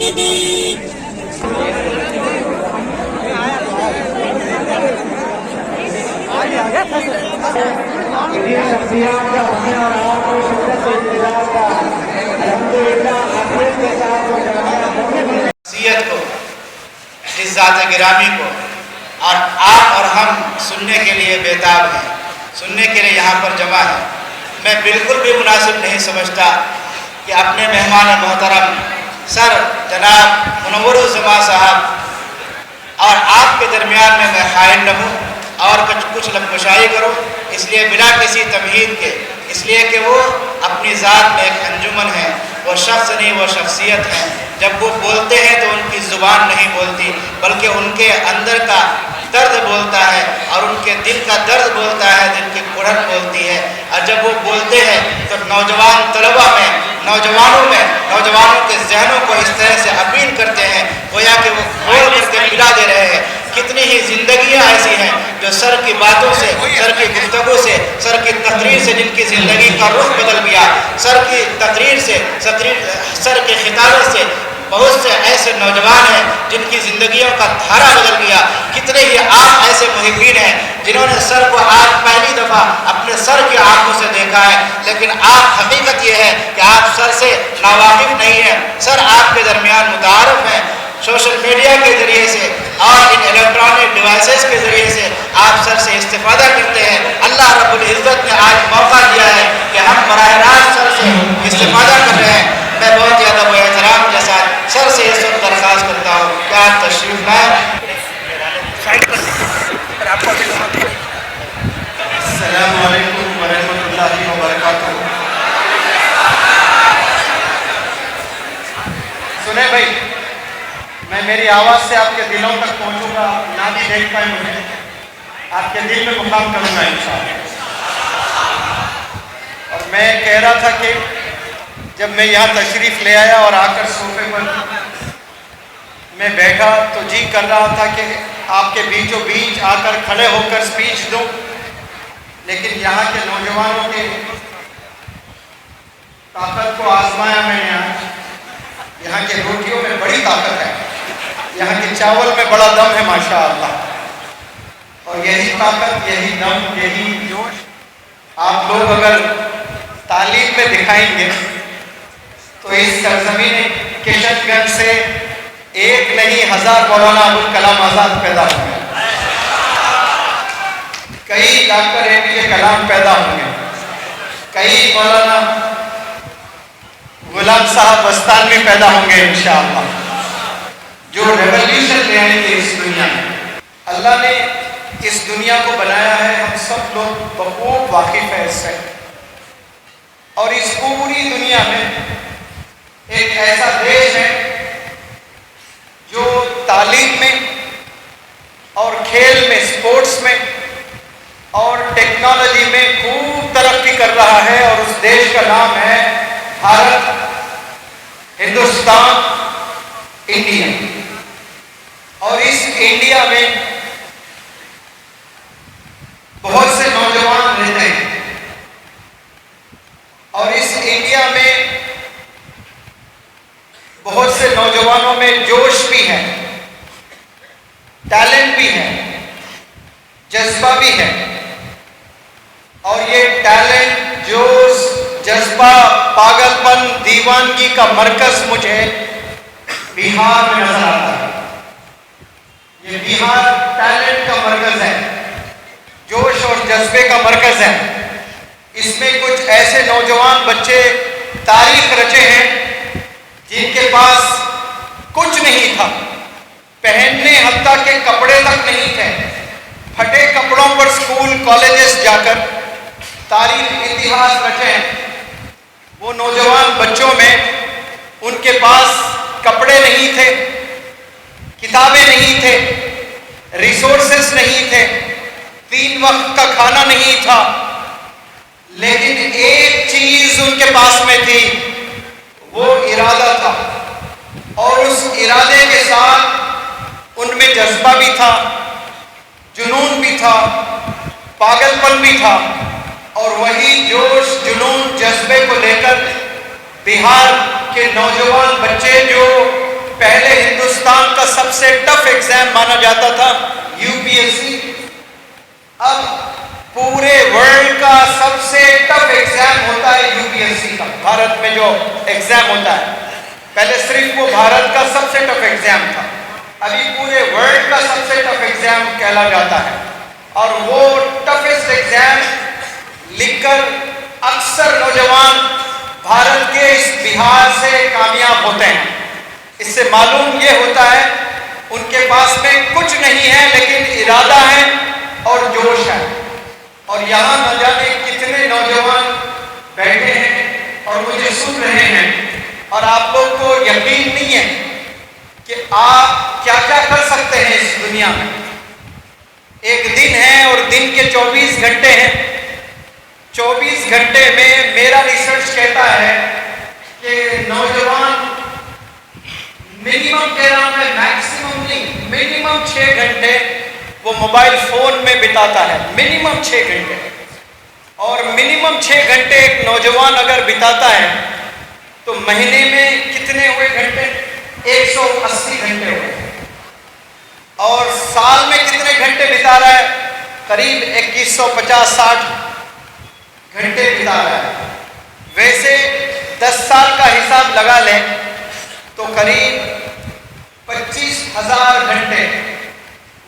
کو اس ذات گرامی کو اور آپ اور ہم سننے کے لیے بیتاب ہیں، سننے کے لیے یہاں پر جمع ہیں۔ میں بالکل بھی مناسب نہیں سمجھتا کہ اپنے مہمان محترم سر جناب منور الزمان صاحب اور آپ کے درمیان میں حائل رہوں اور کچھ لفظشائی کروں، اس لیے بلا کسی تمہید کے، اس لیے کہ وہ اپنی ذات میں ایک انجمن ہے، وہ شخص نہیں، وہ شخصیت ہے۔ جب وہ بولتے ہیں تو ان کی زبان نہیں بولتی بلکہ ان کے اندر کا درد بولتا ہے اور ان کے دل کا درد بولتا ہے، دل کی کڑھن بولتی ہے۔ اور جب وہ بولتے ہیں تو نوجوان طلبہ میں، نوجوانوں کے ذہنوں کو اس طرح سے اپیل کرتے ہیں گویا کہ وہ کھول کر کے پلا دے رہے ہیں۔ کتنی ہی زندگیاں ایسی ہیں جو سر کی باتوں سے، سر کی گفتگو سے، سر کی تقریر سے جن کی زندگی کا رخ بدل گیا، سر کی تقریر سے، سر کے خطابت سے بہت سے ایسے نوجوان ہیں جن کی زندگیوں کا دھارا بدل گیا۔ کتنے ہی آپ ایسے محبین ہیں جنہوں نے سر کو آج پہلی دفعہ اپنے سر کی آنکھوں سے دیکھا ہے، لیکن آپ حقیقت یہ ہے کہ آپ سر سے ناواقف نہیں ہیں۔ سر آپ کے درمیان متعارف ہیں، سوشل میڈیا کے ذریعے سے اور ان الیکٹرانک ڈیوائسز کے ذریعے سے آپ سر سے استفادہ کرتے ہیں۔ اللہ رب العزت نے آج موقع دیا ہے کہ ہم براہ راست سر سے استفادہ کر رہے ہیں۔ میں بہت زیادہ و احترام کے ساتھ سر سے اس وقت درخواست کرتا ہوں کہ آپ تشریف لائیں۔ السلام علیکم ورحمۃ اللہ وبرکاتہ۔ سنیں بھائی، میں میری آواز سے آپ کے دلوں تک پہنچوں گا، نہ بھی دیکھ پائیں مجھے، آپ کے دل میں مقام کروں گا انشاءاللہ۔ اور میں کہہ رہا تھا کہ جب میں یہاں تشریف لے آیا اور آ کر صوفے پر میں بیٹھا تو جی کر رہا تھا کہ آپ کے بیچوں بیچ آ کر کھڑے ہو کر سپیچ دوں، لیکن یہاں کے نوجوانوں کے طاقت کو آزمایا میں نے آج۔ یہاں کے روٹیوں میں بڑی طاقت ہے، یہاں کے چاول میں بڑا دم ہے ماشاءاللہ، اور یہی طاقت، یہی دم، یہی جوش آپ لوگ اگر تعلیم میں دکھائیں گے تو اس سرزمین کشن گنج سے ایک نہیں 1000 مولانا ابوالکلام آزاد پیدا ہوں گے، کئی ڈاکٹر APJ کلام پیدا ہوں گے، کئی مولانا غلام صاحب بستانوی پیدا ہوں گے انشاءاللہ، جو ریولیوشن لے آئیں گے اس دنیا میں۔ اللہ نے اس دنیا کو بنایا ہے، ہم سب لوگ بخوب واقف ہیں اس سے، اور اس پوری دنیا میں ایک ایسا دیش ہے جو تعلیم میں اور کھیل میں، سپورٹس میں اور ٹیکنالوجی میں خوب ترقی کر رہا ہے، اور اس دیش کا نام ہے بھارت، ہندوستان، انڈیا۔ اور اس انڈیا میں بہت سے نوجوان رہتے ہیں، اور اس انڈیا میں بہت سے نوجوانوں میں جوش بھی ہے، ٹیلنٹ بھی ہے، جذبہ بھی ہے، اور یہ ٹیلنٹ، جوش، جذبہ، پاگل پن، دیوانگی کا مرکز مجھے بہار میں نظر آتا ہے۔ یہ بہار ٹیلنٹ کا مرکز ہے، جوش اور جذبے کا مرکز ہے۔ اس میں کچھ ایسے نوجوان بچے تاریخ رچے ہیں جن کے پاس کچھ نہیں تھا، پہننے حتیٰ کے کپڑے تک نہیں تھے، پھٹے کپڑوں پر سکول کالجز جا کر تاریخ اتہاس رچے ہیں۔ وہ نوجوان بچوں میں ان کے پاس کپڑے نہیں تھے، کتابیں نہیں تھے، ریسورسز نہیں تھے، 3 وقت کا کھانا نہیں تھا، لیکن ایک چیز ان کے پاس میں تھی، وہ ارادہ تھا، اور اس ارادے کے ساتھ ان میں جذبہ بھی تھا، جنون بھی تھا، پاگل پن بھی تھا، اور وہی جوش، جنون، جذبے کو لے کر بہار کے نوجوان بچے جو پہلے ہندوستان کا سب سے ٹف ایگزام مانا جاتا تھا UPSC، اب پورے ورلڈ کا سب سے ٹف ایگزام ہوتا ہے UPSC کا، بھارت میں جو ایگزام ہوتا ہے۔ پہلے صرف وہ بھارت کا سب سے ٹف ایگزام تھا، ابھی پورے ورلڈ کا سب سے ٹف ایگزام کہلا جاتا ہے۔ اور وہ ٹفسٹ ایگزام لکھ کر اکثر نوجوان بھارت کے اس بہار سے کامیاب ہوتے ہیں۔ اس سے معلوم یہ ہوتا ہے ان کے پاس میں کچھ نہیں ہے لیکن ارادہ ہے اور جوش ہے۔ اور یہاں نہ جانے کتنے نوجوان بیٹھے ہیں اور مجھے سن رہے ہیں، اور آپ لوگ کو یقین نہیں ہے کہ آپ کیا کیا کر سکتے ہیں اس دنیا میں۔ ایک دن ہے اور دن کے 24 گھنٹے ہیں، 24 گھنٹے میں میرا ریسرچ کہتا ہے کہ نوجوان منیمم کہہ رہا ہوں میں، میکسیمم نہیں، منیمم 6 گھنٹے وہ موبائل فون میں بتاتا ہے، منیمم 6 گھنٹے۔ اور منیمم 6 گھنٹے ایک نوجوان اگر بتاتا ہے تو مہینے میں کتنے ہوئے گھنٹے؟ 180 گھنٹے ہوئے۔ اور سال میں کتنے گھنٹے بتا رہا ہے؟ قریب 2150-60 گھنٹے بتا رہا ہے۔ ویسے 10 سال کا حساب لگا لیں تو قریب 25,000 گھنٹے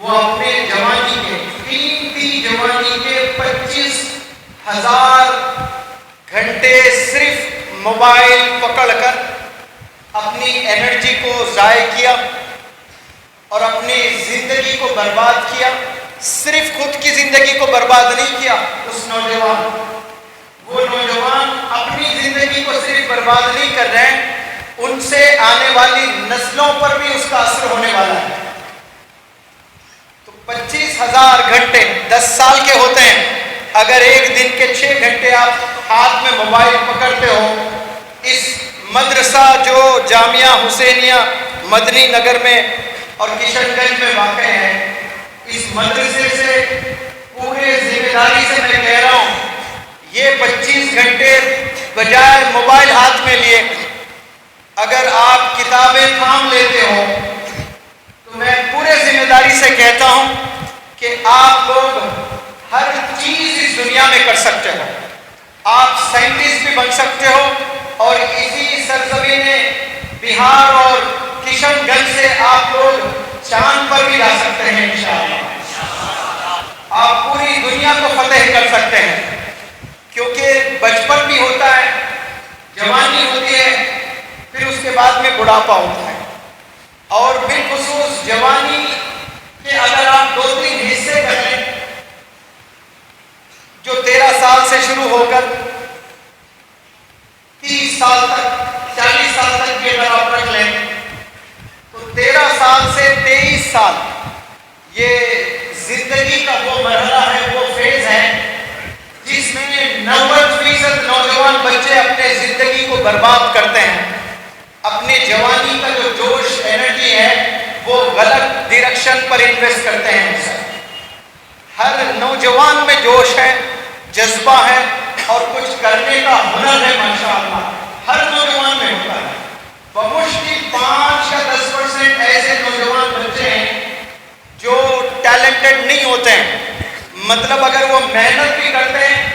وہ اپنے جوانی کے، قیمتی جوانی کے 25,000 گھنٹے صرف موبائل پکڑ کر اپنی انرجی کو ضائع کیا اور اپنی زندگی کو برباد کیا۔ صرف خود کی زندگی کو برباد نہیں کیا اس نوجوان، وہ نوجوان اپنی زندگی کو صرف برباد نہیں کر رہے ہیں، ان سے آنے والی نسلوں پر بھی اس کا اثر ہونے والا ہے۔ تو 25,000 گھنٹے 10 سال کے ہوتے ہیں، اگر ایک دن کے 6 گھنٹے آپ ہاتھ میں موبائل پکڑتے ہو، اس مدرسہ جو جامعہ حسینیہ مدنی نگر میں اور کشن گنج میں واقع ہے، اس مدرسے سے پورے ذمہ داری سے میں کہہ رہا ہوں، یہ 25 گھنٹے بجائے موبائل ہاتھ میں لیے اگر آپ کتابیں تھام لیتے ہو تو میں پورے ذمہ داری سے کہتا ہوں کہ آپ لوگ ہر چیز اس دنیا میں کر سکتے ہو۔ آپ سائنٹسٹ بھی بن سکتے ہو اور اسی سرزمین بہار اور کشن گنج سے آپ لوگ چاند پر بھی جا سکتے ہیں انشاءاللہ۔ آپ پوری دنیا کو فتح کر سکتے ہیں، کیونکہ بچپن بھی ہوتا ہے، جوانی ہوتی ہے، پھر اس کے بعد میں بڑھاپا ہوتا ہے۔ اور بالخصوص جوانی کے اگر آپ 2-3 حصے کر لیں، جو 13 سال سے شروع ہو کر 30 سال تک، 40 سال تک کی اگر آپ رکھ لیں تو 13 سال سے 23 سال یہ زندگی کا وہ مرحلہ ہے، وہ فیز ہے جس میں 90% نوجوان بچے اپنے زندگی کو برباد کرتے ہیں۔ اپنے جوانی کا جو جوش انرجی ہے وہ غلط ڈائریکشن پر انویسٹ کرتے ہیں۔ ہر نوجوان میں جوش ہے، جذبہ ہے اور کچھ کرنے کا ہنر ہے، ماشاءاللہ ہر نوجوان میں ہوتا ہے۔ بمشکل 5 یا 10% ایسے نوجوان بچے ہیں جو ٹیلنٹڈ نہیں ہوتے ہیں، مطلب اگر وہ محنت بھی کرتے ہیں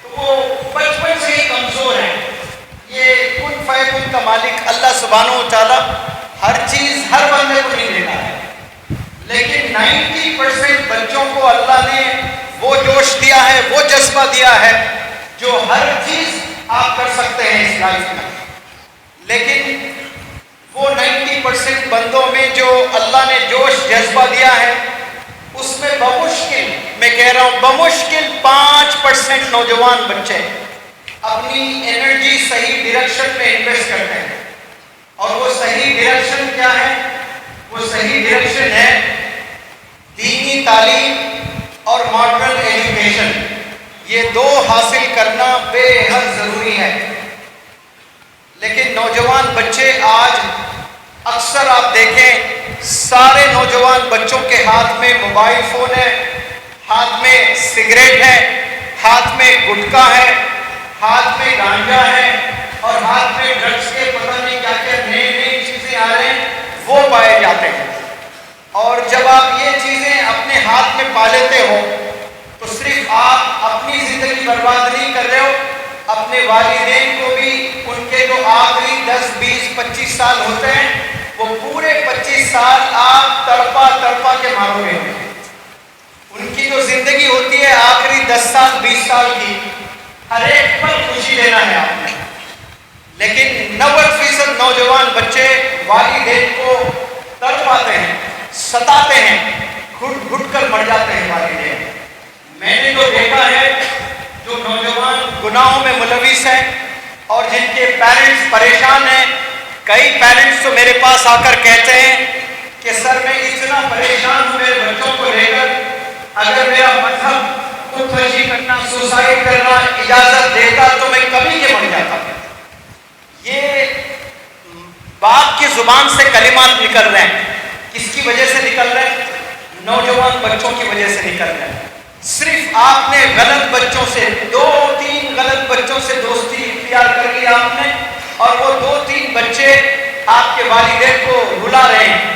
تو وہ بچپن سے ہی کمزور ہیں۔ یہ کن فیکن کا مالک اللہ سبحانہ و تعالیٰ ہر چیز ہر بندے کو نہیں دیتا ہے، لیکن 90% بچوں کو اللہ نے وہ جوش دیا ہے، وہ جذبہ دیا ہے جو ہر چیز آپ کر سکتے ہیں اس لائف میں۔ لیکن وہ 90% بندوں میں جو اللہ نے جوش جذبہ دیا ہے، اس میں بمشکل، میں کہہ رہا ہوں بمشکل 5% نوجوان بچے اپنی انرجی صحیح ڈائریکشن میں انویسٹ کرتے ہیں۔ اور وہ صحیح ڈائریکشن کیا ہے؟ وہ صحیح ڈائریکشن ہے دینی تعلیم اور ماڈرن ایجوکیشن۔ یہ 2 حاصل کرنا بے حد ضروری ہے۔ لیکن نوجوان بچے آج اکثر آپ دیکھیں، سارے نوجوان بچوں کے ہاتھ میں موبائل فون ہے، ہاتھ میں سگریٹ ہے، ہاتھ میں گٹکا ہے، ہاتھ میں گانجا ہے اور ہاتھ میں ڈرگس کے پتہ نہیں کیا کیا نئی چیزیں آ رہے ہیں۔ جب آپ یہ چیزیں اپنے ہاتھ میں پا لیتے ہو تو صرف آپ اپنی زندگی برباد نہیں کر رہے ہو، اپنے والدین کو بھی ان کے جو آخری 10 20 25 سال ہوتے ہیں وہ پورے 25 سال آپ تڑپا تڑپا کے مارو گے۔ ان کی جو زندگی ہوتی ہے آخری 10 سال 20 سال کی، ہر ایک پل خوشی لینا ہے آپ نے، لیکن 90% نوجوان بچے والدین کو تڑپاتے ہیں، ستاتے ہیں، گھٹ گھٹ کر مر جاتے ہیں والدین۔ میں نے جو دیکھا ہے، جو نوجوان گناہوں میں ملوث ہیں اور جن کے پیرنٹس پریشان ہیں، کئی پیرنٹس تو میرے پاس آ کر کہتے ہیں کہ سر میں اتنا پریشان ہوں میرے بچوں کو لے کر، اگر میرا مذہب خودکشی کرنا، سوسائڈ کرنا اجازت دیتا تو میں کبھی کے مر جاتا۔ یہ باپ کی زبان سے کلمات نکل رہے ہیں، کس کی وجہ سے نکل رہے ہیں؟ نوجوان بچوں کی وجہ سے نکل رہے ہیں۔ صرف آپ نے غلط بچوں سے 2-3 غلط بچوں سے دوستی اختیار کر لی آپ نے، اور وہ 2-3 بچے آپ کے والدین کو رلا رہے ہیں،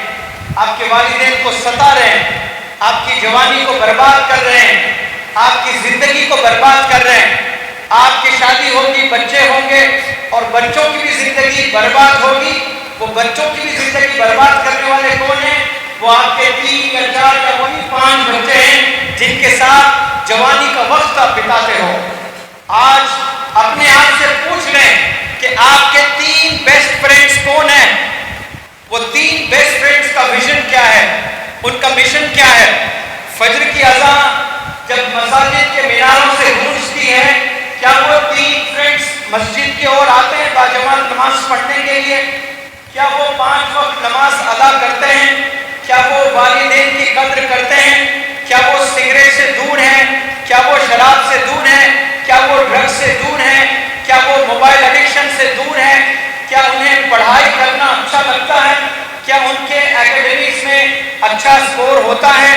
آپ کے والدین کو ستا رہے ہیں، آپ کی جوانی کو برباد کر رہے ہیں، آپ کی زندگی کو برباد کر رہے ہیں۔ آپ کی شادی ہوگی، بچے ہوں گے اور بچوں کی بھی زندگی برباد ہوگی۔ وہ بچوں کی بھی زندگی برباد کرنے والے کون ہیں؟ وہ آپ کے 3 یا 4 یا وہی 5 بچے ہیں جن کے ساتھ جوانی کا وقت آپ بتاتے ہو۔ آج اپنے آپ سے پوچھ لیں کہ آپ کے 3 بیسٹ فرینڈز کون ہیں؟ وہ 3 بیسٹ فرینڈز کا ویژن کیا ہے؟ ان کا مشن کیا ہے؟ فجر کی اذان جب مساجد کے میناروں سے گونجتی ہے، کیا وہ 3 فرینڈز مسجد کی اور آتے ہیں باجماعت نماز پڑھنے کے لیے؟ کیا وہ 5 وقت نماز ادا کرتے ہیں؟ کیا وہ والدین کی قدر کرتے ہیں؟ کیا وہ سگریٹ سے دور ہیں؟ کیا وہ شراب سے دور ہیں؟ کیا وہ ڈرگس سے دور ہیں؟ کیا وہ موبائل ایڈکشن سے دور ہیں؟ کیا انہیں پڑھائی کرنا اچھا لگتا ہے؟ کیا ان کے اکیڈمکس میں اچھا سکور ہوتا ہے؟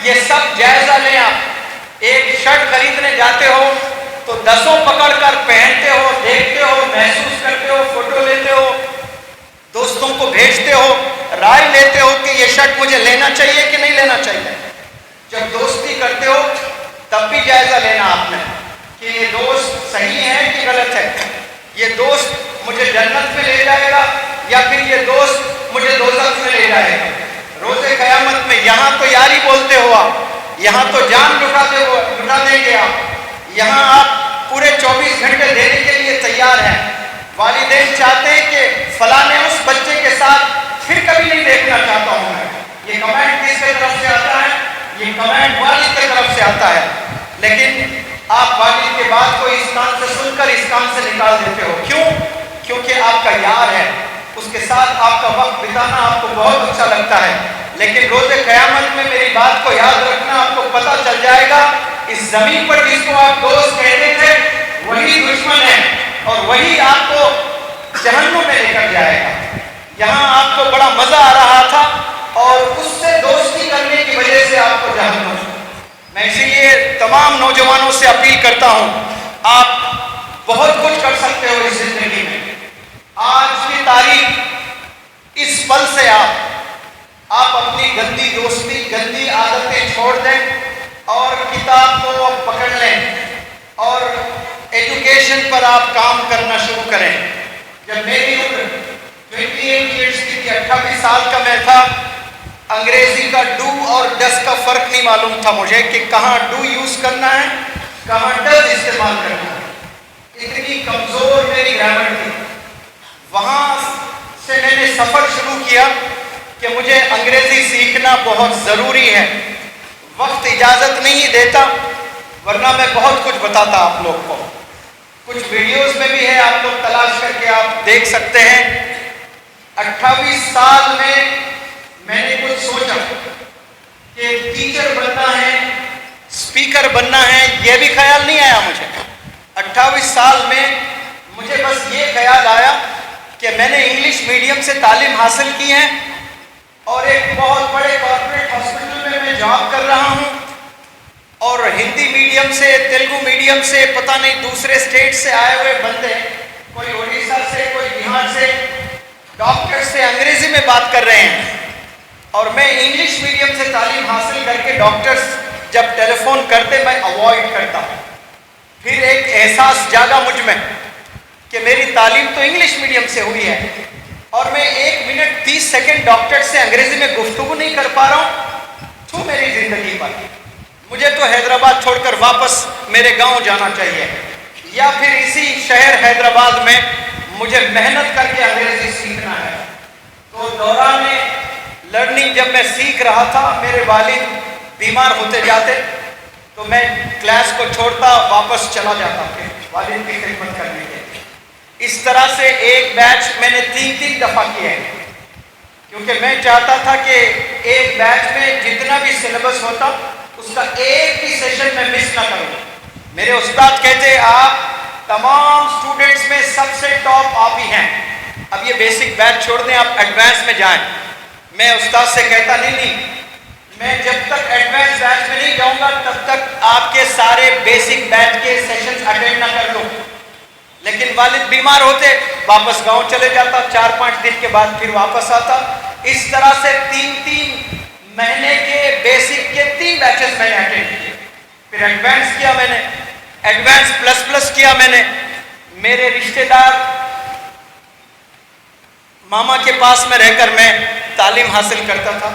یہ سب جائزہ لیں آپ۔ ایک شرٹ خریدنے جاتے ہو تو 10 پکڑ کر پہنتے ہو، دیکھتے ہو، محسوس کرتے ہو، فوٹو لیتے ہو، دوستوں کو بھیجتے ہو، رائے لیتے ہو کہ یہ شرٹ مجھے لینا چاہیے کہ نہیں لینا چاہیے۔ جب دوستی کرتے ہو تب بھی جائزہ لینا آپ نے کہ یہ دوست صحیح ہے کہ غلط ہے، یہ دوست مجھے جنت میں لے جائے گا یا پھر یہ دوست مجھے دوزخ میں لے جائے گا۔ روز قیامت میں یہاں تو یاری بولتے ہو آپ، یہاں تو جان لٹا دیں گے آپ، یہاں آپ پورے 24 گھنٹے دینے کے لیے تیار ہیں۔ والدین چاہتے ہیں کہ فلاں اس بچے کے ساتھ پھر کبھی نہیں دیکھنا چاہتا ہوں میں۔ یہ کمنٹ کس کی طرف سے آتا ہے؟ یہ کمنٹ والد کی طرف سے آتا ہے، لیکن آپ والد کے بات کو اس کان سے سن کر اس کان سے نکال دیتے ہو۔ کیوں؟ کیونکہ آپ کا یار ہے، اس کے ساتھ آپ کا وقت بتانا آپ کو بہت اچھا لگتا ہے، لیکن روز قیامت میں میری بات کو یاد رکھنا، آپ کو پتہ چل جائے گا اس زمین پر جس کو آپ دوست کہتے تھے وہی دشمن ہے اور وہی آپ کو جہنم میں لے کر جائے گا۔ یہاں آپ کو بڑا مزہ آ رہا تھا اور اس سے دوستی کرنے کی وجہ سے آپ کو جہنم۔ میں اسی لیے تمام نوجوانوں سے اپیل کرتا ہوں، آپ بہت کچھ کر سکتے ہو اس زندگی میں۔ آج کی تاریخ، اس پل سے آپ اپنی گندی دوستی، گندی عادتیں چھوڑ دیں اور کتاب کو پکڑ لیں اور ایجوکیشن پر آپ کام کرنا شروع کریں۔ جب میری عمر 28 ایئرس کی تھی، 28 سال کا میں تھا، انگریزی کا ڈو اور ڈس کا فرق نہیں معلوم تھا مجھے کہ کہاں ڈو یوز کرنا ہے، کہاں ڈز استعمال کرنا ہے۔ اتنی کمزور میری گرامر تھی۔ وہاں سے میں نے سفر شروع کیا کہ مجھے انگریزی سیکھنا بہت ضروری ہے۔ وقت اجازت نہیں دیتا ورنہ میں بہت کچھ بتاتا آپ لوگ کو۔ کچھ ویڈیوز میں بھی ہے، آپ لوگ تلاش کر کے آپ دیکھ سکتے ہیں۔ 28 سال میں نے کچھ سوچا کہ ٹیچر بننا ہے، اسپیکر بننا ہے، یہ بھی خیال نہیں آیا مجھے۔ 28 سال میں مجھے بس یہ خیال آیا کہ میں نے انگلش میڈیم سے تعلیم حاصل کی ہے اور ایک بہت بڑے کارپوریٹ ہاسپٹل میں جاب کر رہا ہوں، اور ہندی میڈیم سے، تیلگو میڈیم سے، پتہ نہیں دوسرے اسٹیٹ سے آئے ہوئے بندے، کوئی اڑیسہ سے، کوئی بہار سے، ڈاکٹر سے انگریزی میں بات کر رہے ہیں اور میں انگلش میڈیم سے تعلیم حاصل کر کے ڈاکٹرز جب ٹیلی فون کرتے میں اوائڈ کرتا ہوں. پھر ایک احساس جاگا مجھ میں کہ میری تعلیم تو انگلش میڈیم سے ہوئی ہے اور میں 1 منٹ 30 سیکنڈ ڈاکٹر سے انگریزی میں گفتگو نہیں کر پا رہا ہوں تو میری زندگی پر مجھے تو حیدرآباد چھوڑ کر واپس میرے گاؤں جانا چاہیے, یا پھر اسی شہر حیدرآباد میں مجھے محنت کر کے انگریزی سیکھنا ہے. تو دوران لرننگ جب میں سیکھ رہا تھا میرے والد بیمار ہوتے جاتے تو میں کلاس کو چھوڑتا واپس چلا جاتا پھر والد کی خدمت کرنے کے. اس طرح سے ایک بیچ میں نے 3 دفعہ کیا ہے کیونکہ میں چاہتا تھا کہ ایک بیچ میں جتنا بھی سلیبس ہوتا اس کا ایک بھی سیشن میں مس نہ کروں. میرے استاد کہتے آپ تمام اسٹوڈنٹس میں سب سے ٹاپ آپ ہی ہیں, اب یہ بیسک بیچ چھوڑ دیں آپ ایڈوانس میں جائیں. میں استاد سے کہتا نہیں میں جب تک ایڈوانس بیچ میں نہیں جاؤں گا تب تک آپ کے سارے بیسک بیچ کے سیشنز اٹینڈ نہ کر لوں. لیکن والد بیمار ہوتے واپس گاؤں چلے جاتا, 4-5 دن کے بعد پھر واپس آتا. اس طرح سے 3 مہینے کے بیسک کے 3 بیچز میں نے اٹینڈ کیے. پھر ایڈوانس کیا میں نے, ایڈوانس پلس کیا میں نے. میرے رشتہ دار ماما کے پاس میں رہ کر میں تعلیم حاصل کرتا تھا.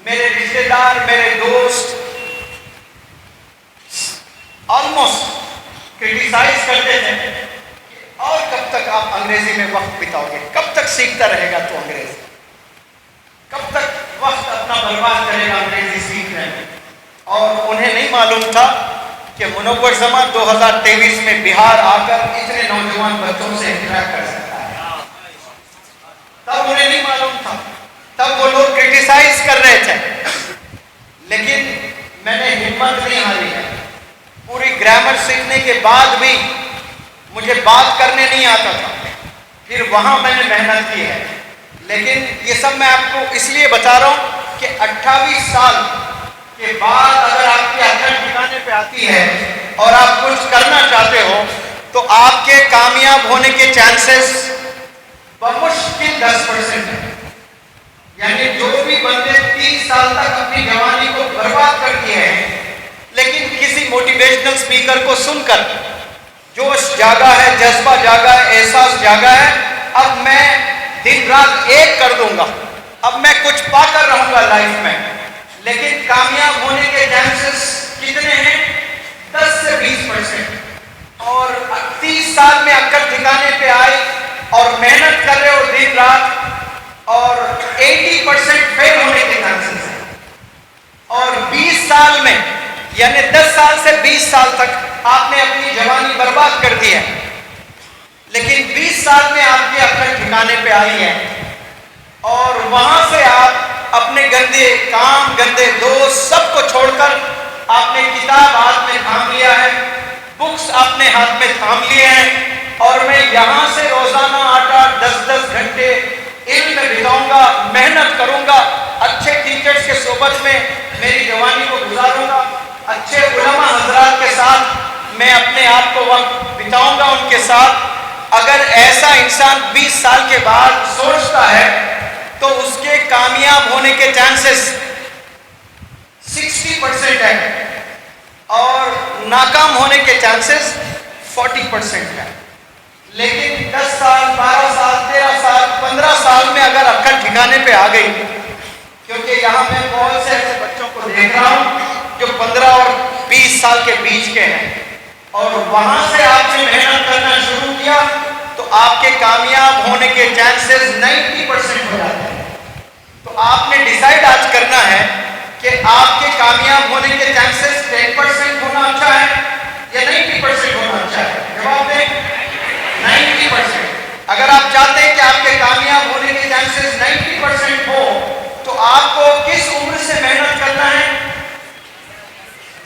میرے رشتہ دار میرے دوست آلموسٹ کرٹیسائز کرتے تھے اور کب تک آپ انگریزی میں وقت بتاؤ گے, کب تک سیکھتا رہے گا تو انگریزی, کب تک وقت اپنا برباد کرے گا انگریزی سیکھنے میں. اور انہیں نہیں معلوم تھا کہ منور زماں 2023 میں بہار آ کر اتنے نوجوان بچوں سے انٹریکٹ کر سکتا ہے. تب انہیں نہیں معلوم تھا, تب وہ لوگ کرٹیسائز کر رہے تھے. لیکن میں نے ہمت نہیں ہاری ہے. پوری گرامر سیکھنے کے بعد بھی مجھے بات کرنے نہیں آتا تھا. پھر وہاں میں نے محنت کی ہے. لیکن یہ سب میں آپ کو اس لیے بتا رہا ہوں کہ 28 سال کے بعد اگر آپ کی عقل ٹھکانے پہ آتی ہے اور آپ کچھ کرنا چاہتے ہو تو آپ کے کامیاب ہونے کے چانسز بمشکل 10% ہیں. یعنی جو بھی بندے 30 سال تک اپنی جوانی کو برباد کر دیے ہیں لیکن کسی موٹیویشنل اسپیکر کو سن کر جوش جاگا ہے, جذبہ جاگا ہے, احساس جاگا ہے, اب میں دن رات ایک کر دوں گا, اب میں کچھ پا کر رہوں گا لائف میں. لیکن کامیاب ہونے کے چانسز کتنے ہیں؟ 10 سے 20%. اور 30 سال میں عقل ٹھکانے پہ آئی اور محنت کر رہے ہو دن رات, اور 80% فیل ہونے کے چانسز ہیں. اور 20 سال میں یعنی 10 سال سے 20 سال تک آپ نے اپنی جوانی برباد کر دی ہے, لیکن 20 سال میں آپ کی عقل ٹھکانے پہ آئی ہے اور وہاں سے آپ اپنے گندے کام, گندے دوست سب کو چھوڑ کر آپ نے کتاب ہاتھ میں تھام لیا ہے, بکس اپنے ہاتھ میں تھام لیے ہیں, اور میں یہاں سے روزانہ 8-10 گھنٹے علم میں بتاؤں گا, محنت کروں گا, اچھے ٹیچرز کے صحبت میں میری جوانی کو گزاروں گا, اچھے علماء حضرات کے ساتھ میں اپنے آپ کو وقت بتاؤں گا ان کے ساتھ. اگر ایسا انسان 20 سال کے بعد سوچتا ہے تو اس کے کامیاب ہونے کے چانسز 60% ہے اور ناکام ہونے کے چانسز 40% ہے. لیکن 10 سال, 12 سال, 13 سال, 15 سال میں اگر عقل ٹھکانے پہ آ گئی, کیونکہ یہاں میں بہت سے ایسے بچوں کو دیکھ رہا ہوں جو 15 اور 20 سال کے بیچ کے ہیں, اور وہاں سے آپ نے محنت کرنا شروع کیا تو آپ کے کامیاب ہونے کے چانسز 90% ہو جاتے ہیں. تو آپ نے ڈیسائیڈ آج کرنا ہے کہ آپ کے کامیاب ہونے کے چانسز 10% ہونا اچھا ہے یا 90% ہونا اچھا ہے. جواب دیں. 90%. اگر آپ چاہتے ہیں کہ آپ کے کامیاب ہونے کے چانسز 90% ہو تو آپ کو کس عمر سے محنت کرنا ہے؟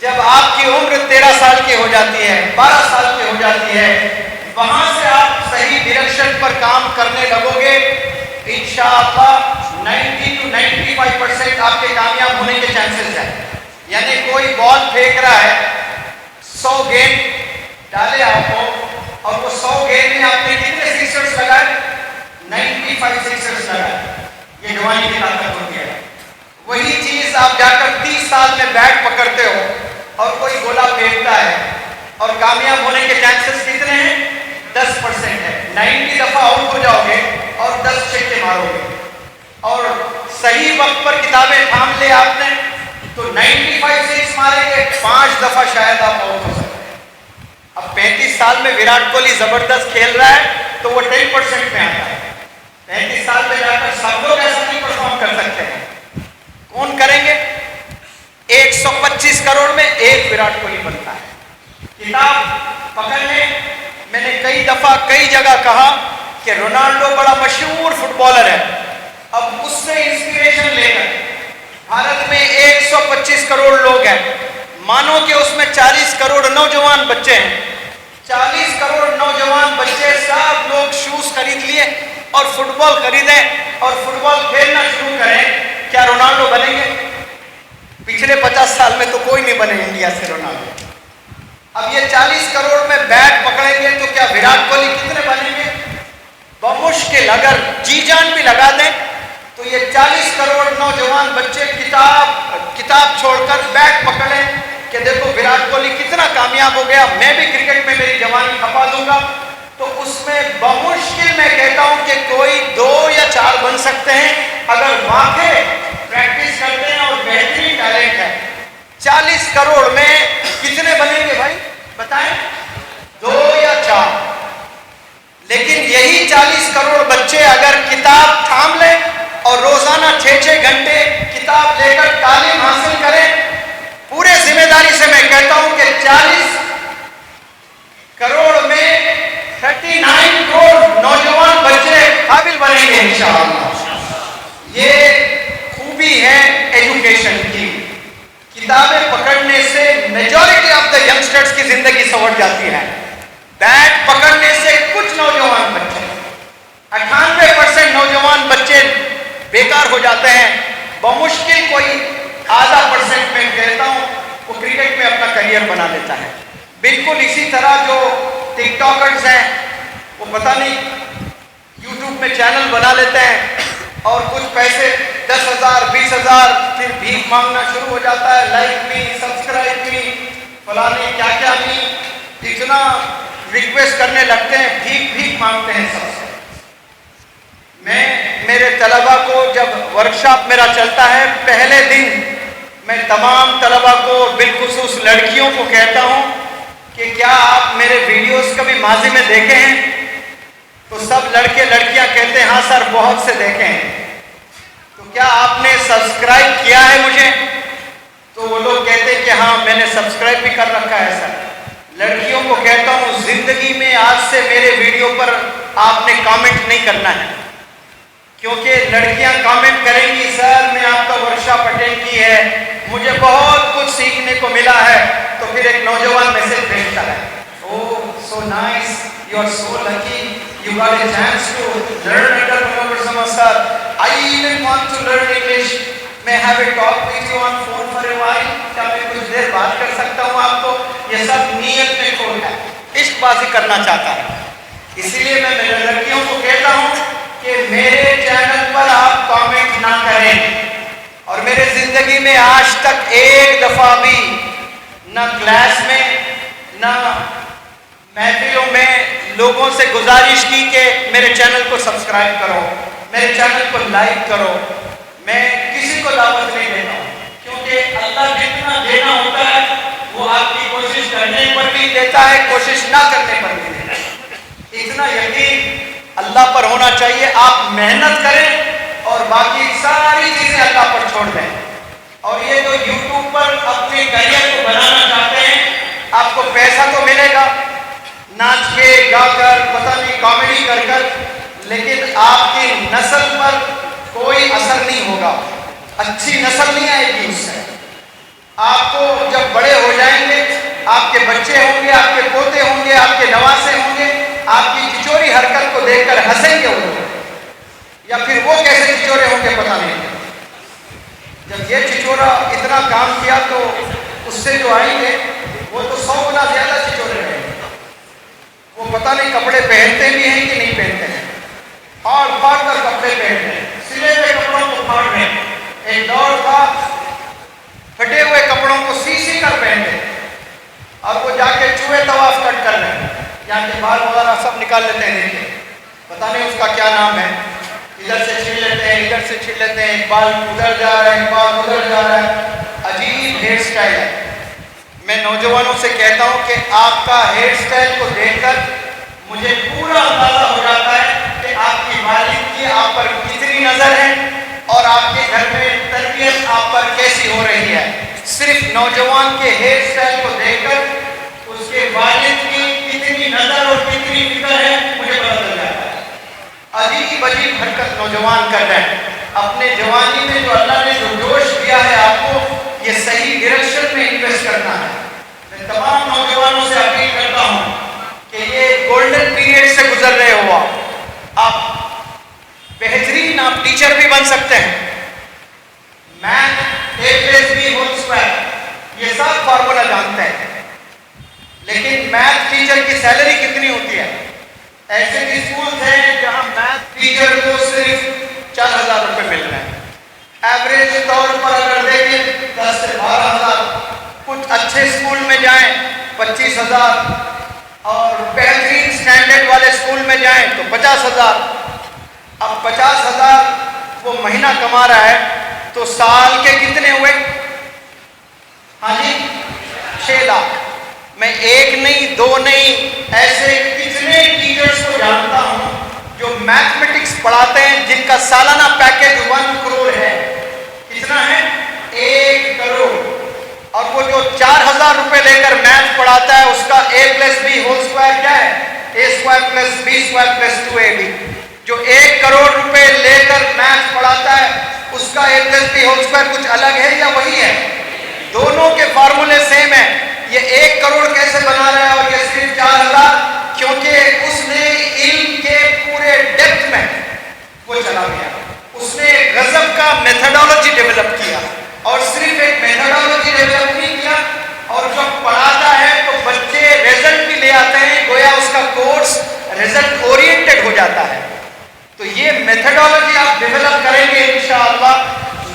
جب آپ کی عمر 13 سال کی ہو جاتی ہے, 12 سال کی ہو جاتی ہے, وہاں سے آپ صحیح ڈائریکشن پر کام کرنے لگو گے. انشاءاللہ 90 to 95% آپ کے کامیاب ہونے کے چانسز ہیں. یعنی کوئی بال پھینک رہا ہے, 100 گیند ڈالے آپ کو, اور وہ 100 گیند میں آپ نے کتنے سکسرز لگائے؟ 95 سکسرز لگائے. یہ جوانی کی طاقت ہوتی ہے. آپ جا کر 30 سال میں بیٹ پکڑتے ہو اور کوئی گولا پھینکتا ہے اور کامیاب ہونے کے چانسز کتنے ہیں؟ 10% ہے. 90 دفعہ آؤٹ ہو جاؤ گے اور 10 چھکے مارو گے. اور صحیح وقت پر کتابیں تھام لے آپ نے تو 95 6 ماریں گے، 5 دفعہ شاید آپ آؤٹ ہو سکتے ہیں. اب 35 سال میں وراٹ کوہلی زبردست کھیل رہا ہے تو وہ 10% میں آتا ہے. 35 سال میں جا کر سب لوگ ایسا نہیں پرفارم کر سکتے ہیں. کون کریں گے؟ 125 کروڑ میں ایک وراٹ کوہلی بنتا ہے. کتاب پکڑ لیں. میں نے کئی دفعہ کئی جگہ کہا کہ رونالڈو بڑا مشہور فٹ بالر ہے. اب اس سے انسپریشن لے کر بھارت میں 125 کروڑ لوگ ہیں. مانو کہ اس میں 40 کروڑ نوجوان بچے ہیں. 40 کروڑ نوجوان بچے سب لوگ شوز خرید لیے اور فٹ بال خریدیں اور فٹ بال کھیلنا شروع کریں. کیا رونالڈو بنیں گے؟ پچھلے 50 سال میں تو کوئی نہیں بنے انڈیا سے رونالڈو. اب یہ 40 کروڑ میں بیٹ پکڑیں گے تو کیا وراٹ کوہلی کتنے بنیں گے؟ بمشکل اگر جی جان بھی لگا دیں تو یہ 40 کروڑ نوجوان بچے کتاب چھوڑ کر بیٹ پکڑیں کہ دیکھو وراٹ کوہلی کتنا کامیاب ہو گیا، میں بھی کرکٹ میں میری جوانی کھپا دوں گا. تو اس میں بمشکل میں کہتا ہوں کہ کوئی 2 یا 4 بن سکتے ہیں اگر واقعی پریکٹس کرتے ہیں اور بہترین ٹیلنٹ ہے. 40 کروڑ میں کتنے بنیں گے بھائی بتائیں؟ 2 یا 4. لیکن یہی 40 کروڑ بچے اگر کتاب تھام لیں اور روزانہ 6 گھنٹے کتاب لے کر تعلیم حاصل کریں، پورے ذمہ داری سے میں کہتا ہوں کہ 40 کروڑ میں 39 کروڑ نوجوان بچے قابل بنیں گے انشاءاللہ. یہ خوبی ہے ایجوکیشن کی. کتابیں پکڑنے سے میجورٹی آف دا ینگسٹرز کی زندگی سنور جاتی ہے. بیٹ پکڑنے سے کچھ نوجوان بچے 98% نوجوان بچے بیکار ہو جاتے ہیں. بمشکل کوئی آدھا % میں کہتا ہوں وہ کرکٹ میں اپنا کریئر بنا لیتا ہے. بالکل اسی طرح جو ٹک ٹاکرز ہیں وہ پتہ نہیں یوٹیوب میں چینل بنا لیتے ہیں اور کچھ پیسے 10,000 20,000 پھر بھیک مانگنا شروع ہو جاتا ہے. لائک بھی، سبسکرائب بھی، فلانے کیا کیا نہیں، اتنا ریکویسٹ کرنے لگتے ہیں، بھیک مانگتے ہیں سب سے. میں میرے طلباء کو جب ورکشاپ میرا چلتا ہے پہلے دن میں تمام طلباء کو بالخصوص لڑکیوں کو کہتا ہوں کہ کیا آپ میرے ویڈیوز کبھی ماضی میں دیکھے ہیں؟ تو سب لڑکے لڑکیاں کہتے ہیں ہاں سر بہت سے دیکھے ہیں. تو کیا آپ نے سبسکرائب کیا ہے مجھے؟ تو وہ لوگ کہتے ہیں کہ ہاں میں نے سبسکرائب بھی کر رکھا ہے سر. لڑکیوں کو کہتا ہوں زندگی میں آج سے میرے ویڈیو پر آپ نے کامنٹ نہیں کرنا ہے، کیونکہ لڑکیاں کامنٹ کریں گی سر میں آپ کا ورکشاپ اٹینڈ کی ہے، مجھے بہت کچھ سیکھنے کو ملا ہے. تو پھر ایک نوجوان میسج بھیجتا ہے، oh so nice, you are so lucky, you got a chance to learn under Munawar Sama sir, I even want to learn English, میں have a talk with you on phone for a while, کیا میں کچھ دیر بات کر سکتا ہوں آپ کو؟ یہ سب نیت میں کھول ہے، عشق بازی کرنا چاہتا ہے. اسی لیے میں میرے لڑکیوں کو کہتا ہوں کہ میرے چینل پر آپ کامنٹ نہ کریں. اور میرے زندگی میں آج تک ایک دفعہ بھی نہ کلاس میں نہ محفلوں میں لوگوں سے گزارش کی کہ میرے چینل کو سبسکرائب کرو، میرے چینل کو لائک کرو. میں کسی کو دعوت نہیں دیتا ہوں، کیونکہ اللہ جتنا دینا ہوتا ہے وہ آپ کی کوشش کرنے پر بھی دیتا ہے، کوشش نہ کرنے پر بھی دیتا ہے. اتنا یقین اللہ پر ہونا چاہیے. آپ محنت کریں اور باقی ساری چیزیں اللہ پر چھوڑ دیں. اور یہ جو یوٹیوب پر اپنے کیریئر کو بنانا چاہتے ہیں، آپ کو پیسہ تو ملے گا ناچ کے گا کر پتہ نہیں کامیڈی کر کر، لیکن آپ کی نسل پر کوئی اثر نہیں ہوگا، اچھی نسل نہیں آئے گی اس سے. آپ کو جب بڑے ہو جائیں گے آپ کے بچے ہوں گے، آپ کے پوتے ہوں گے، آپ کے نواسے ہوں گے، آپ کی چچوری حرکت کو دیکھ کر ہنسیں گے وہ، یا پھر وہ کیسے چچورے ہوں گے پتہ نہیں. جب یہ چچورا اتنا کام کیا تو اس سے جو آئیں گے وہ تو 100 گنا زیادہ چچورے رہیں گے. وہ پتہ نہیں کپڑے پہنتے بھی ہیں کہ نہیں پہنتے ہیں، پھاڑ کر کپڑے پہنتے ہیں، سلے ہوئے کپڑوں کو پھاڑ رہے ہیں. ایک دور تھا کپڑوں کو سی کر پہنتے اور وہ جا کے چوہے طواف کٹ کر رہے ہیں، یہاں کے بال وغیرہ سب نکال لیتے ہیں، دیکھیں پتہ نہیں اس کا کیا نام ہے، ادھر سے چھیل لیتے ہیں، ادھر سے چھیل لیتے ہیں، ایک بال ادھر جا رہا ہے، ایک بال ادھر جا رہا ہے، عجیب ہیئر سٹائل ہے۔ میں نوجوانوں سے کہتا ہوں کہ آپ کا ہیئر سٹائل کو دیکھ کر مجھے پورا اندازہ ہو جاتا ہے کہ آپ کی والد کی آپ پر کتنی نظر ہے اور آپ کے گھر میں تربیت آپ پر کیسی ہو رہی ہے۔ صرف نوجوان کے ہیئر سٹائل کو دیکھ کر اس کے والد کی کتنی نظر اور کتنی فکر ہے مجھے پتہ چل جاتا ہے۔ عجیب عجیب حرکت نوجوان کر رہے ہیں اپنے جوانی میں، جو اللہ نے جو جوش دیا ہے آپ کو، یہ صحیح ڈائریکشن میں انویسٹ کرنا ہے۔ میں تمام نوجوانوں سے اپیل کرتا ہوں کہ یہ گولڈن پیریڈ سے گزر رہے ہو، آپ بہترین آپ ٹیچر بھی بن سکتے ہیں۔ میتھ A+B² یہ سب فارمولا جانتے ہیں، لیکن میتھ ٹیچر کی سیلری کتنی ہوتی ہے؟ ایسے بھی اسکولز ہیں جہاں میتھ ٹیچر کو صرف 4,000 روپے مل رہے ہیں۔ ایوریج طور پر اگر دیکھیں 10 سے 12,000، کچھ اچھے اسکول میں جائیں 25,000، اور بہترین سٹینڈرڈ والے اسکول میں جائیں تو 50,000۔ اب 50,000 وہ مہینہ کما رہا ہے تو سال کے کتنے ہوئے؟ ہاں جی 6 لاکھ۔ میں ایک نہیں دو نہیں، ایسے کتنے ٹیچرز کو جانتا ہوں جو میتھمیٹکس پڑھاتے ہیں جن کا سالانہ پیکیج 1 کروڑ ہے۔ کتنا ہے؟ 1 کروڑ۔ اور وہ جو 4,000 روپے لے کر میتھ پڑھاتا ہے اس کا A+B² کیا ہے؟ A² + B² + 2AB۔ جو 1 کروڑ روپے لے کر میتھ پڑھاتا ہے اس کا A+B² کچھ الگ ہے یا وہی ہے؟ دونوں کے فارمولے سیم ہیں۔ یہ 1 کروڑ کیسے بنا رہا ہے اور یہ صرف 4,000؟ کیونکہ اس نے علم کے پورے ڈیپتھ میں وہ چلا گیا، اس نے غضب کا میتھڈالوجی ڈیولپ کیا، اور صرف ایک میتھڈالوجی ڈیولپ نہیں کیا، اور جب پڑھاتا ہے تو بچے ریزلٹ بھی لے آتے ہیں، گویا اس کا کورس ریزلٹ اورینٹڈ ہو جاتا ہے۔ تو یہ میتھڈالوجی آپ ڈیولپ کریں گے انشاءاللہ،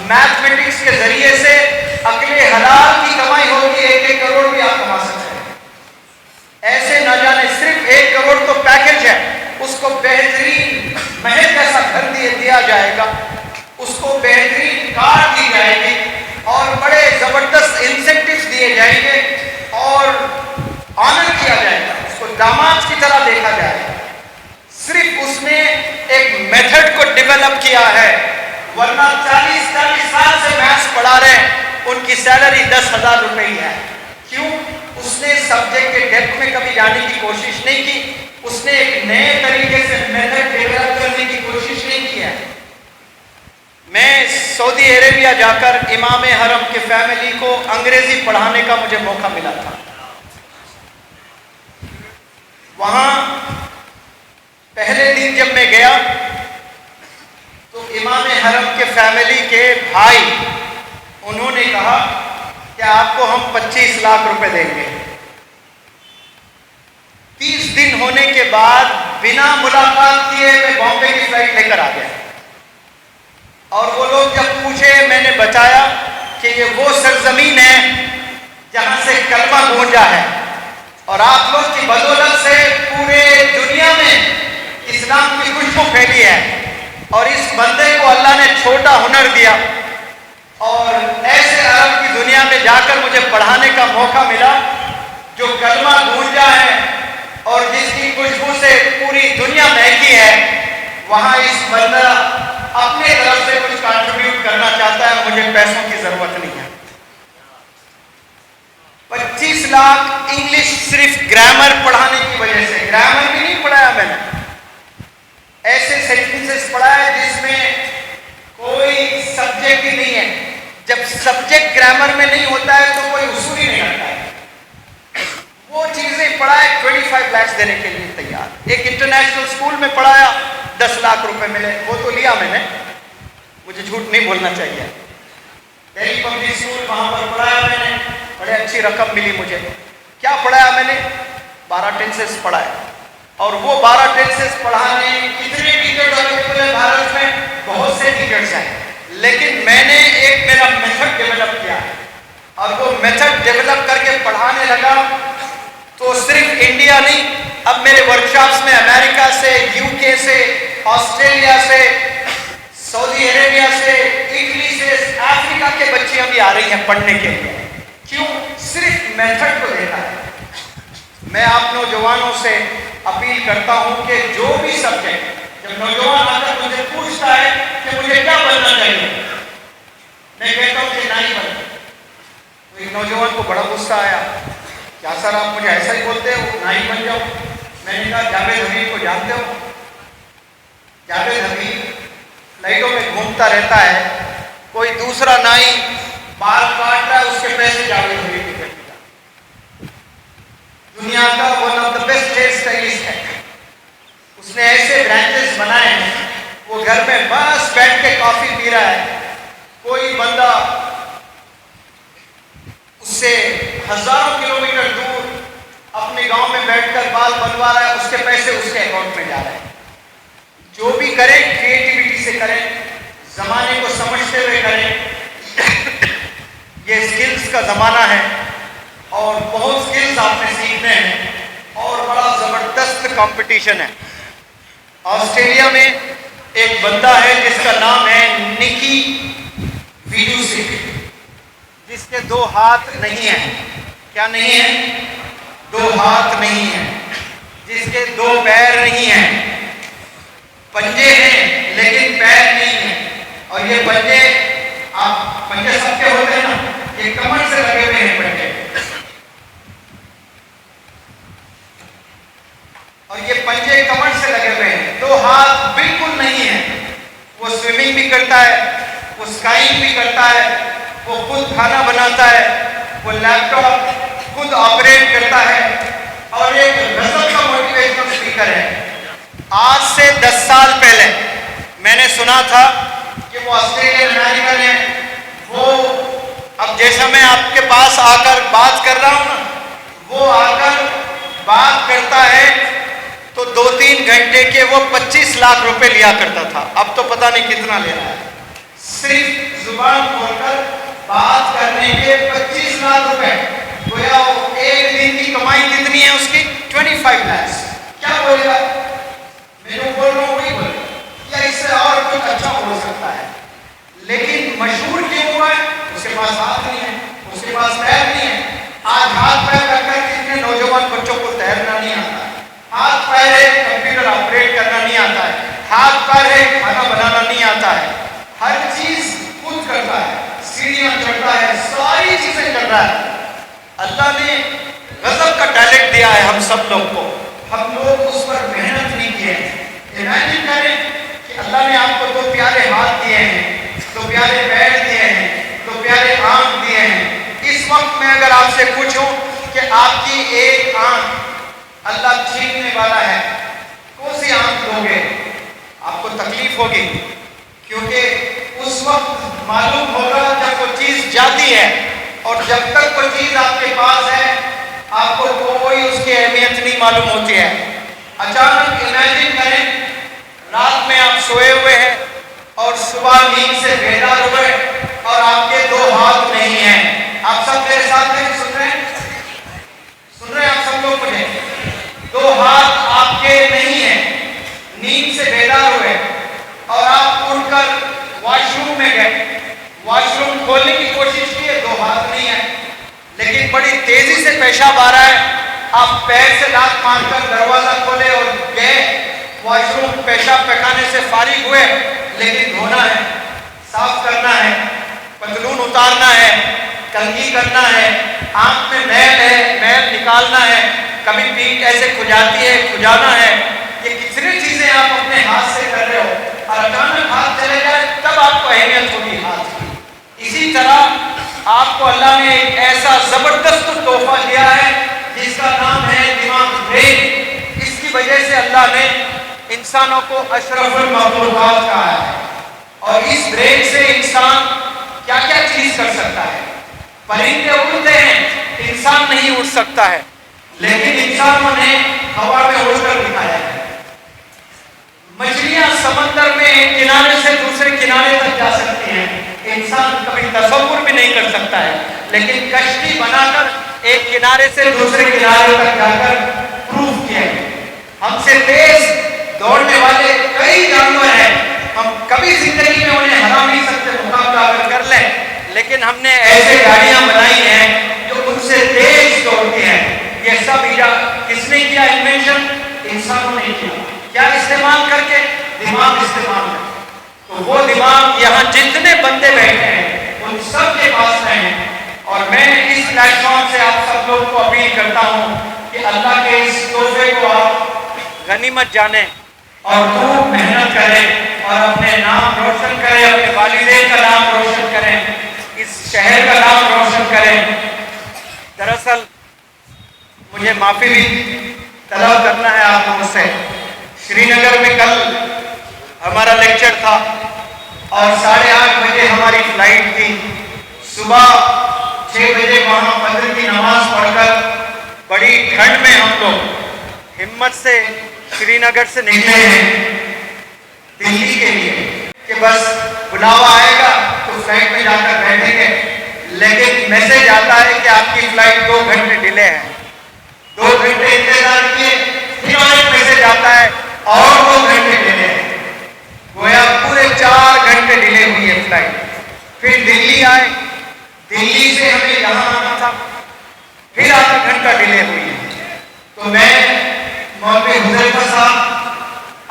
میتھمیٹکس کے ذریعے سے عقل حلال کی کمائی ہوگی، 1 کروڑ بھی آپ کما سکتے ہیں۔ ایسے نہ جانے صرف 1 کروڑ تو پیکج ہے، اس کو بہترین محل جیسا گھر دیا جائے گا، اس کو بہترین کار دی جائے گی، اور بڑے زبردست انسینٹیوز دیے جائیں گے، اور آنر کیا جائے گا، اس کو داماد کی طرح دیکھا جائے گا۔ صرف اس نے ایک میتھڈ کو ڈیولپ کیا ہے، ورنہ 40 سال سے میتھس پڑھا رہے ہیں، ان کی سیلری 10,000 روپے ہی ہے۔ کیوں؟ اس نے سبجیکٹ کے ڈیپتھ میں کبھی جانے کی کوشش نہیں کی، اس نے ایک نئے طریقے سے میتھڈ ڈیولپ کرنے کی کوشش نہیں کی ہے۔ میں سعودی عربیہ جا کر امام حرم کے فیملی کو انگریزی پڑھانے کا مجھے موقع ملا تھا۔ وہاں پہلے دن جب میں گیا تو امام حرم کے فیملی کے بھائی انہوں نے کہا کہ آپ کو ہم 25 لاکھ روپے دیں گے۔ 30 دن ہونے کے بعد بنا ملاقات کیے میں بامبے کی فلائٹ لے کر آ گیا، اور وہ لوگ جب پوچھے میں نے بتایا کہ یہ وہ سرزمین ہے جہاں سے کلمہ گونجا ہے، اور آپ لوگ کی بدولت سے پورے دنیا میں اسلام کی خوشبو پھیلی ہے، اور اس بندے کو اللہ نے چھوٹا ہنر دیا، اور ایسے عرب کی دنیا میں جا کر مجھے پڑھانے کا موقع ملا جو کلمہ گونجا ہے اور جس کی خوشبو سے پوری دنیا مہکی ہے۔ وہاں اس بندہ اپنے طرف سے کچھ کنٹریبیوٹ کرنا چاہتا ہے، مجھے پیسوں کی ضرورت نہیں ہے۔ 25 لاکھ انگلش صرف گرامر پڑھانے کی وجہ سے، گرامر بھی نہیں پڑھایا میں نے، ایسے سینٹینسز پڑھایا جس میں کوئی سبجیکٹ ہی نہیں ہے۔ جب سبجیکٹ گرامر میں نہیں ہوتا ہے تو کوئی اصول ہی نہیں آتا ہے۔ وہ چیزیں پڑھائے 25 لاکھ دینے کے لیے تیار۔ ایک انٹرنیشنل اسکول میں پڑھایا، 10 لاکھ روپے ملے، وہ تو لیا میں نے، مجھے جھوٹ نہیں بولنا چاہیے۔ دہلی پبلک اسکول وہاں پر پڑھایا میں نے، بڑے اچھی رقم ملی مجھے۔ کیا پڑھایا میں نے؟ 12 ٹینسز پڑھائے، اور وہ 12 ٹینسز پڑھانے کتنے ٹیچرز اویلیبل ہیں بھارت میں؟ بہت سے ٹیچرز ہیں، لیکن میں نے ایک میرا میتھڈ ڈیولپ کیا، اور وہ ڈیولپ کر کے پڑھانے لگا تو صرف انڈیا نہیں، اب میرے ورکشاپس میں امریکہ سے، یو کے سے، آسٹریلیا سے، سعودی عربیہ سے، اٹلی سے، افریقہ کے بچیاں بھی آ رہی ہیں پڑھنے کے لیے. کیوں؟ صرف میتھڈ کو دیکھا ہے. میں آپ نوجوانوں سے اپیل کرتا ہوں کہ جو بھی سبجیکٹ، جب نوجوان آ کر مجھے پوچھتا ہے کہ مجھے کیا بننا چاہیے، میں کہتا ہوں کہ نائی بننا. تو ایک نوجوان کو بڑا غصہ آیا، کیا سر آپ مجھے ایسا ہی بولتے ہو، نائی بن جاؤ؟ میں نے کہا جاوید حبیب کو جانتے ہو؟ جاوید حبیب لائٹوں میں گھومتا رہتا ہے، کوئی دوسرا نائی بال کاٹ رہا ہے، اس کے پیسے جاوید حبیب کی کٹی جاتے. دنیا کا one of the best hair stylist ہے. اس نے ایسے برانچز بنائے ہیں، وہ گھر میں بس بیٹھ کے کافی پی رہا ہے، کوئی بندہ اس سے ہزاروں کلومیٹر دور اپنے گاؤں میں بیٹھ کر بال بنوا رہا ہے، اس کے پیسے اس کے اکاؤنٹ میں جا رہے ہیں. جو بھی کریں کریٹیوٹی سے کریں، زمانے کو سمجھتے ہوئے کریں. یہ سکلز کا زمانہ ہے اور بہت سکلز آپ نے سیکھنے ہیں اور بڑا زبردست کمپٹیشن ہے. آسٹریلیا میں ایک بندہ ہے جس کا نام ہے نکی ویڈوسک، جس کے 2 ہاتھ نہیں ہیں. کیا نہیں ہیں؟ 2 ہاتھ نہیں ہیں. جس کے 2 پیر نہیں ہیں. پنجے ہیں لیکن پیر نہیں ہیں. اور یہ پنجے، آپ پنجے سب کے ہوتے ہیں نا، یہ کمر سے لگے ہوئے ہیں پنجے. اور یہ پنجے کمر سے لگے ہوئے ہیں. 2 ہاتھ بالکل نہیں ہیں. وہ سوئمنگ بھی کرتا ہے، وہ اسکائنگ بھی کرتا ہے، وہ خود کھانا بناتا ہے، وہ لیپ ٹاپ خود آپریٹ کرتا ہے اور ایک غزل کا موٹیویشنل اسپیکر ہے. آج سے 10 سال پہلے میں نے سنا تھا کہ وہ آسٹریلین امریکن ہے. وہ اب جیسا میں آپ کے پاس آ کر بات کر رہا ہوں نا، وہ آ کر بات کرتا ہے تو 2-3 گھنٹے کے وہ 25 لاکھ روپے لیا کرتا تھا. اب تو پتہ نہیں کتنا لے رہا ہے. صرف زبان کھول کر بات کرنے کے 25 لاکھ روپے. گویا وہ ایک دن کی کمائی کتنی ہے اس کی؟ 25 لاکھ. کیا بولے گا؟ میں جو بول رہا ہوں وہی بولے گا یا اس سے اور کچھ اچھا ہو سکتا ہے. لیکن مشہور کیوں ہوا ہے؟ اس کے پاس ہاتھ نہیں ہے، اس کے پاس پیر نہیں ہے. آج ہاتھ پیر کر کر کتنے نوجوان بچوں کو تیرنا نہیں آتا ہے، ہاتھ پیر ہے کمپیوٹر آپریٹ کرنا نہیں آتا ہے، ہاتھ پیر ہے کھانا بنانا نہیں آتا ہے. ہر چیز خود کرتا ہے، سیڑھیاں چڑھتا ہے، ساری چیزیں کر رہا ہے. اللہ نے غضب کا ٹیلنٹ دیا ہے ہم سب لوگ کو، ہم لوگ اس پر محنت نہیں کیے ہیں. امیجن کریں کہ اللہ نے آپ کو 2 پیارے ہاتھ دیے ہیں، 2 پیارے پیر دیے ہیں، 2 پیارے آنکھ دیے ہیں. اس وقت میں اگر آپ سے پوچھوں کہ آپ کی ایک آنکھ اللہ چھیننے والا ہے، کون سی آنکھ دو گے؟ آپ کو تکلیف ہوگی، کیونکہ اس وقت معلوم ہوگا جب وہ چیز جاتی ہے، اور جب تک وہ چیز آپ کے پاس ہے آپ کو کوئی اس کی اہمیت نہیں معلوم ہوتی ہے. اچانک امیجن کریں رات میں آپ سوئے ہوئے ہیں اور صبح نیند سے بیدار ہوئے اور آپ کے 2 ہاتھ نہیں ہیں. آپ سب میرے ساتھ ہیں؟ سن رہے ہیں؟ سن رہے ہیں آپ سب لوگ مجھے؟ 2 ہاتھ آپ کے نہیں ہیں. نیند سے بیدار ہوئے اور آپ اٹھ کر واش روم میں گئے، واش روم کھولنے کی کوشش کی ہے، 2 ہاتھ نہیں ہیں لیکن بڑی تیزی سے پیشاب آ رہا ہے. آپ پیر سے لات مار کر دروازہ کھولے اور گئے واش روم، پیشاب پخانے سے فارغ ہوئے، لیکن دھونا ہے، صاف کرنا ہے، پتلون اتارنا ہے، کنگھی کرنا ہے، آنکھ میں میل ہے، میل نکالنا ہے، کبھی پیٹھ ایسے کھجاتی ہے، کھجانا ہے. یہ کتنی چیزیں آپ اپنے ہاتھ سے کر رہے ہو اور اچانک ہاتھ چلے جائے تب آپ کو اہمیت ہوگی ہاتھ کی. اسی طرح آپ کو اللہ نے ایک ایسا زبردست تحفہ دیا ہے جس کا نام ہے دماغ، برین. اس کی وجہ سے اللہ نے انسانوں کو اشرف المخلوقات کہا ہے. اور اس برین سے انسان کیا کیا چیز کر سکتا ہے. پرندے اڑتے ہیں، انسان نہیں اڑ سکتا ہے، لیکن انسانوں نے ہوا میں اڑ کر دکھایا ہے. مچھلیاں سمندر میں ایک کنارے سے دوسرے کنارے تک جا سکتی ہیں، انسان کبھی تصور بھی نہیں کر سکتا ہے، لیکن کشتی بنا کر ایک کنارے سے دوسرے کنارے تک جا کر پروف کیا ہے۔ ہم سے تیز دوڑنے والے کئی جانور ہیں، ہم کبھی زندگی میں انہیں ہرا نہیں سکتے، مقابلہ اگر کر لیں، لیکن ہم نے ایسے گاڑیاں بنائی ہیں جو ان سے تیز دوڑتی ہیں۔ یہ سب کس نے کیا؟ انوینشن انسانوں نے کیا۔ کیا استعمال کر کے؟ دماغ استعمال کر کے۔ تو وہ دماغ یہاں جتنے بندے بیٹھے ہیں ان سب کے پاس ہیں، اور میں اس پلیٹ فارم سے آپ سب لوگ کو اپیل کرتا ہوں کہ اللہ کے اس تحفے کو آپ غنیمت جانیں اور خوب محنت کریں اور اپنے نام روشن کریں، اپنے والدین کا نام روشن کریں، اس شہر کا نام روشن کریں۔ دراصل مجھے معافی بھی طلب کرنا ہے آپ لوگوں سے۔ سری نگر میں کل ہمارا لیکچر تھا اور 8:30 بجے ہماری فلائٹ تھی۔ صبح 6 بجے وہاں فجر کی نماز پڑھ کر بڑی ٹھنڈ میں ہم لوگ ہمت سے سری نگر سے نکلے ہیں دلی کے لیے کہ بس بلاوا آئے گا تو فلائٹ میں جا کر بیٹھیں گے، لیکن میسج آتا ہے کہ آپ کی فلائٹ 2 گھنٹے ڈیلے ہے۔ 2 گھنٹے انتظار کیے، پھر ایک میسج آتا ہے اور 2 گھنٹے ڈیلے ہے۔ گویا پورے 4 گھنٹے ڈیلے ہوئی ہے فلائٹ۔ پھر دلی آئے، دلی سے ہمیں یہاں آنا تھا، پھر آدھا گھنٹہ ڈیلے ہوئی ہے۔ تو میں مولوی حذیفہ صاحب،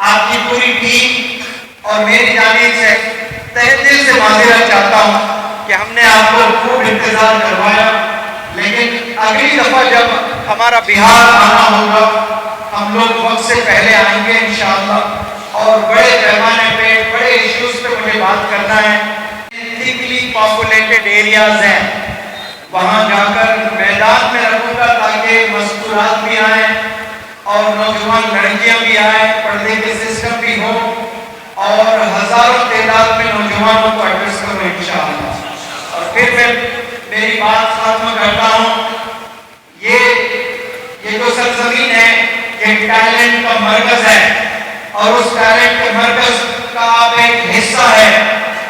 آپ کی پوری ٹیم اور میری جانب سے تہہ دل سے معذرت چاہتا ہوں کہ ہم نے آپ کو خوب انتظار کروایا، لیکن اگلی دفعہ جب ہمارا بہار آنا ہوگا ہم لوگ وقت سے پہلے آئیں گے انشاءاللہ، اور بڑے پیمانے پہ بڑے ایشوز پہ مجھے بات کرنا ہے۔ تھکلی پاپولیٹڈ ایریاز ہیں، وہاں جا کر میدان میں رکھوں گا تاکہ مذکورات بھی آئیں اور نوجوان لڑکیاں بھی آئیں، پردے کے سسٹم بھی ہو، اور ہزاروں تعداد میں نوجوانوں کو ایڈریس کروں انشاءاللہ۔ اور پھر میں میری بات ختم کرتا ہوں۔ یہ جو سرزمین ہے یہ ٹیلنٹ کا مرکز ہے، اور اس ٹیلنٹ کے مرکز کا آپ ایک حصہ ہے۔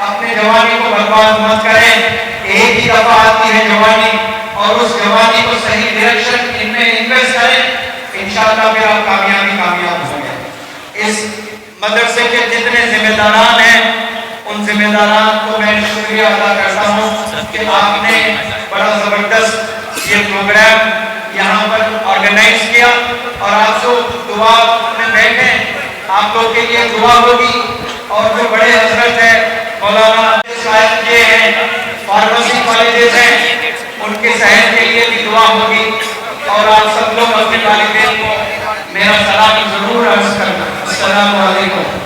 اپنے جوانی کو برباد مت کریں، ایک ہی دفعہ آتی ہے جوانی، اور اس جوانی کو صحیح ڈائریکشن ان میں انویسٹ کریں، انشاءاللہ پھر آپ کامیاب ہوں گے۔ اس مدرسے کے جتنے ذمہ داران ہیں ان ذمہ داران کو میں شکریہ ادا کرتا ہوں کہ آپ نے بڑا زبردست یہ پروگرام یہاں پر آرگنائز کیا، اور آپ جو دعا میں بیٹھے آپ لوگ کے لیے دعا ہوگی، اور جو بڑے حضرت ہیں مولانا صاحب یہ ہیں، فارمیسی کالجز ہیں، ان کے صحت کے لیے بھی دعا ہوگی، اور آپ سب لوگ اپنے والدین کو میرا سلام ضرور عرض کرنا۔ السلام علیکم۔